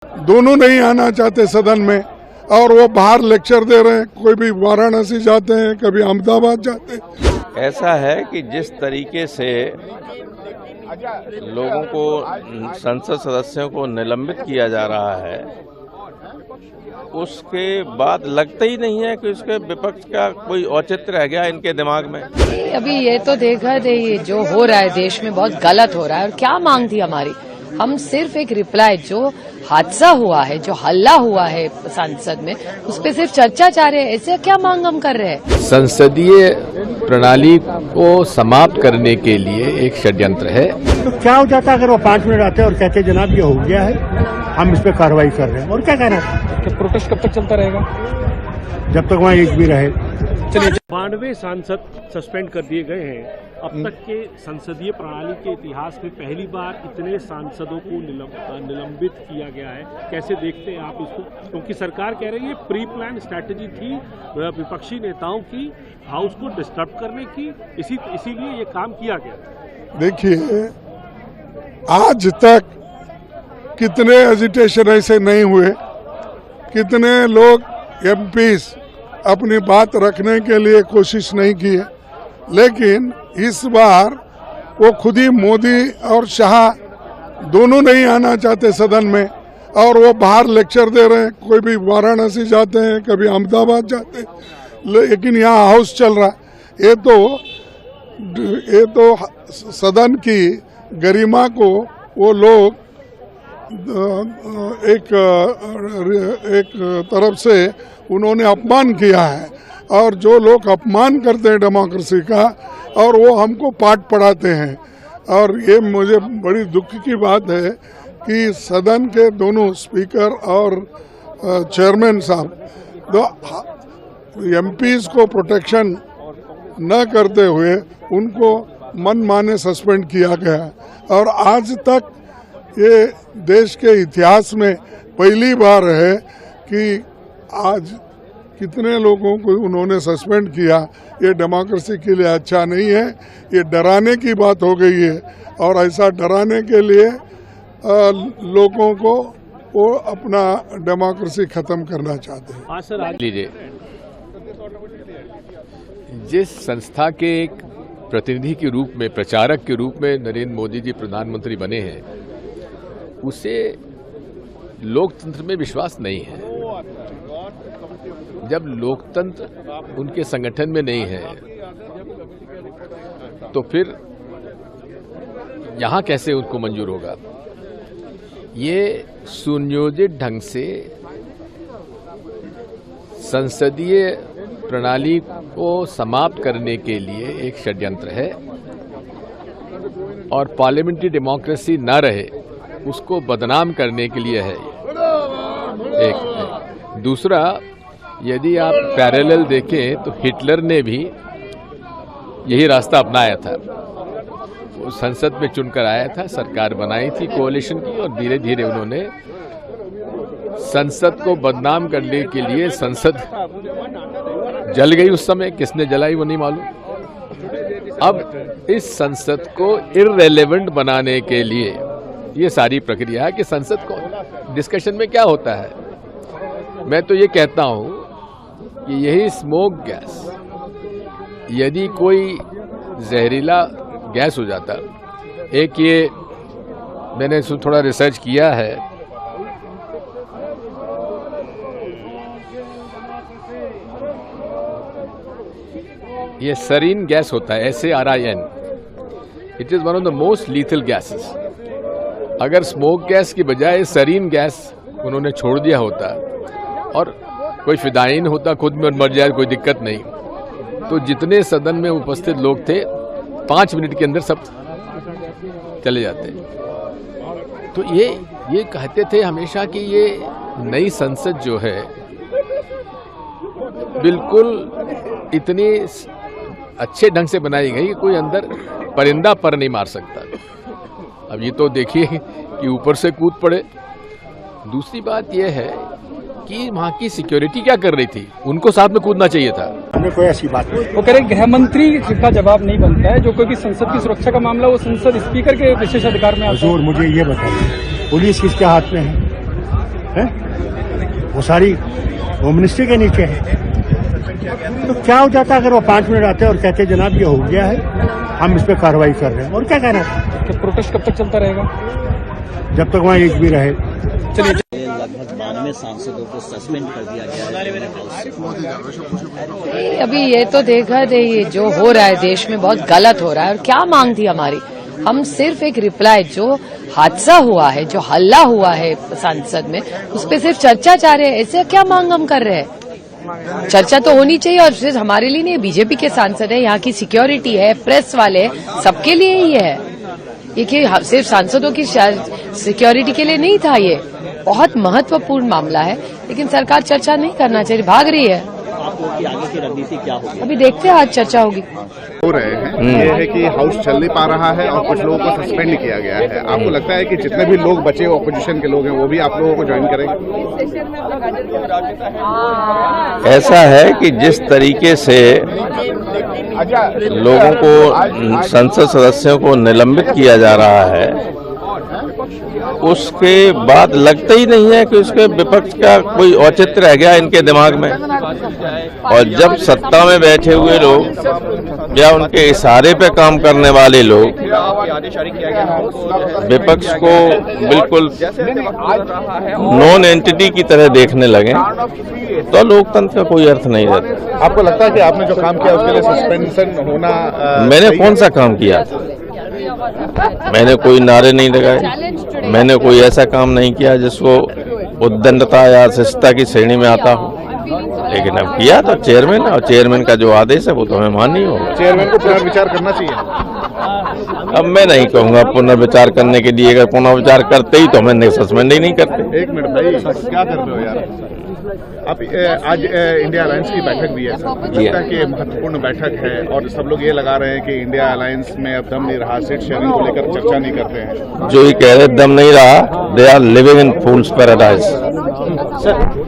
दोनों नहीं आना चाहते सदन में और वो बाहर लेक्चर दे रहे हैं। कोई भी वाराणसी जाते हैं, कभी अहमदाबाद जाते हैं। ऐसा है कि जिस तरीके से लोगों को, संसद सदस्यों को निलंबित किया जा रहा है, उसके बाद लगता ही नहीं है कि उसके विपक्ष का कोई औचित्य रह गया इनके दिमाग में। अभी ये तो देखा ये जो हो रहा है देश में बहुत गलत हो रहा है। और क्या मांग थी हमारी? हम सिर्फ एक रिप्लाई, जो हादसा हुआ है, जो हल्ला हुआ है संसद में, उस पर सिर्फ चर्चा चाह रहे हैं। ऐसे क्या मांग हम कर रहे हैं? संसदीय प्रणाली को समाप्त करने के लिए एक षड्यंत्र है। तो क्या हो जाता अगर वो 5 मिनट आते और कहते जनाब ये हो गया है, हम इस पे कार्रवाई कर रहे हैं, और क्या कह रहे हैं? तो प्रोटेस्ट कब तक चलता रहेगा? जब तक वहाँ एक भी रहे। चलिए, 92 सांसद सस्पेंड कर दिए गए हैं। अब तक के संसदीय प्रणाली के इतिहास में पहली बार इतने सांसदों को निलंबित किया गया है। कैसे देखते हैं आप इसको? क्योंकि सरकार कह रही है प्री प्लान स्ट्रैटेजी थी विपक्षी नेताओं की, हाउस को डिस्टर्ब करने की, इसीलिए ये काम किया गया। देखिए, आज तक कितने एजिटेशन ऐसे नहीं हुए, कितने लोग एमपीज अपनी बात रखने के लिए कोशिश नहीं की है, लेकिन इस बार वो खुद ही मोदी और शाह दोनों नहीं आना चाहते सदन में और वो बाहर लेक्चर दे रहे हैं। कोई भी वाराणसी जाते हैं, कभी अहमदाबाद जाते हैं, लेकिन यहाँ हाउस चल रहा है। ये तो सदन की गरिमा को वो लोग एक तरफ से उन्होंने अपमान किया है, और जो लोग अपमान करते हैं डेमोक्रेसी का, और वो हमको पाठ पढ़ाते हैं। और ये मुझे बड़ी दुख की बात है कि सदन के दोनों स्पीकर और चेयरमैन साहब दो एमपीज को प्रोटेक्शन न करते हुए उनको मनमाने सस्पेंड किया गया। और आज तक ये देश के इतिहास में पहली बार है कि आज कितने लोगों को उन्होंने सस्पेंड किया। ये डेमोक्रेसी के लिए अच्छा नहीं है, ये डराने की बात हो गई है, और ऐसा डराने के लिए लोगों को वो अपना डेमोक्रेसी खत्म करना चाहते हैं। लीजिए, जिस संस्था के एक प्रतिनिधि के रूप में, प्रचारक के रूप में नरेंद्र मोदी जी प्रधानमंत्री बने हैं, उसे लोकतंत्र में विश्वास नहीं है। जब लोकतंत्र उनके संगठन में नहीं है तो फिर यहाँ कैसे उनको मंजूर होगा? ये सुनियोजित ढंग से संसदीय प्रणाली को समाप्त करने के लिए एक षड्यंत्र है, और पार्लियामेंट्री डेमोक्रेसी न रहे उसको बदनाम करने के लिए है। एक दूसरा, यदि आप पैरेलल देखें तो हिटलर ने भी यही रास्ता अपनाया था। वो संसद में चुनकर आया था, सरकार बनाई थी कोalition की, और धीरे धीरे उन्होंने संसद को बदनाम करने के लिए, संसद जल गई उस समय, किसने जलाई वो नहीं मालूम। अब इस संसद को इररेलेवेंट बनाने के लिए ये सारी प्रक्रिया है कि संसद को डिस्कशन में क्या होता है। मैं तो ये कहता हूँ कि यही स्मोक गैस, यदि कोई जहरीला गैस हो जाता, एक ये मैंने थोड़ा रिसर्च किया है, ये सरीन गैस होता है, SARIN, it is one of the most lethal gases. अगर स्मोक गैस की बजाय सरीन गैस उन्होंने छोड़ दिया होता और कोई फिदायीन होता, खुद में मर जाए, कोई दिक्कत नहीं, तो जितने सदन में उपस्थित लोग थे 5 मिनट के अंदर सब चले जाते। तो ये कहते थे हमेशा कि ये नई संसद जो है बिल्कुल इतनी अच्छे ढंग से बनाई गई कि कोई अंदर परिंदा पर नहीं मार सकता। अब ये तो देखिए कि ऊपर से कूद पड़े। दूसरी बात यह है कि वहाँ की सिक्योरिटी क्या कर रही थी, उनको साथ में कूदना चाहिए था। हमें कोई ऐसी बात नहीं। वो कह रहे गृह मंत्री का जवाब नहीं बनता है, जो क्योंकि संसद की सुरक्षा का मामला वो संसद स्पीकर के विशेष अधिकार में आता है। मुझे ये बताइए, पुलिस किसके हाथ में है? है? वो सारी होम मिनिस्ट्री के नीचे है। तो क्या हो जाता अगर वो 5 मिनट आते और कहते जनाब ये हो गया है, हम इस पर कार्रवाई कर रहे हैं, और क्या कहना था? कि प्रोटेस्ट कब तक चलता रहेगा? जब तक वहाँ एक भी रहे। लगभग 92 सांसदों को सस्पेंड कर दिया गया है। अभी ये तो देखा दे जो हो रहा है देश में बहुत गलत हो रहा है। और क्या मांग थी हमारी? हम सिर्फ एक रिप्लाई, जो हादसा हुआ है, जो हल्ला हुआ है संसद में, उस पर सिर्फ चर्चा चाह रहे हैं। ऐसे क्या मांग हम कर रहे हैं? चर्चा तो होनी चाहिए। और सिर्फ हमारे लिए नहीं, बीजेपी के सांसद है, यहाँ की सिक्योरिटी है, प्रेस वाले, सबके लिए ही है ये। कि सिर्फ सांसदों की सिक्योरिटी के लिए नहीं था, ये बहुत महत्वपूर्ण मामला है। लेकिन सरकार चर्चा नहीं करना चाहिए, भाग रही है। आपकी आगे की रणनीति क्या होगी? अभी देखते हैं, आज चर्चा होगी। हो रहे हैं ये है कि हाउस चल नहीं पा रहा है और कुछ लोगों को सस्पेंड किया गया है। आपको लगता है कि जितने भी लोग बचे ऑपोजिशन के लोग हैं वो भी आप लोगों को ज्वाइन करेंगे? ऐसा है कि जिस तरीके से लोगों को, संसद सदस्यों को निलंबित किया जा रहा है, उसके बाद लगता ही नहीं है कि उसके विपक्ष का कोई औचित्य रह गया इनके दिमाग में। और जब सत्ता में बैठे हुए लोग या उनके इशारे पे काम करने वाले लोग विपक्ष को बिल्कुल नॉन एंटिटी की तरह देखने लगे, तो लोकतंत्र का कोई अर्थ नहीं रहता। आपको लगता है कि आपने जो काम किया उसके लिए सस्पेंशन होना? मैंने कौन सा काम किया? मैंने कोई नारे नहीं लगाए, मैंने कोई ऐसा काम नहीं किया जिसको उद्दंडता या शिष्टता की श्रेणी में आता हो। लेकिन अब किया तो चेयरमैन, और चेयरमैन का जो आदेश है वो तो हमें माननी होगा। चेयरमैन को पुनर्विचार करना चाहिए। अब मैं नहीं कहूंगा पुनर्विचार करने के लिए, अगर पुनर्विचार करते ही तो हमें सस्पेंड ही नहीं करते। एक मिनट भाई, क्या कर रहे हो यार आप? आज इंडिया अलायंस की बैठक भी है, लगता है कि महत्वपूर्ण बैठक है और सब लोग ये लगा रहे हैं कि इंडिया अलायंस में अब दम नहीं रहा, सीट शेयरिंग को लेकर चर्चा नहीं करते हैं। जो ये कह रहे दम नहीं रहा, they are living in fools paradise.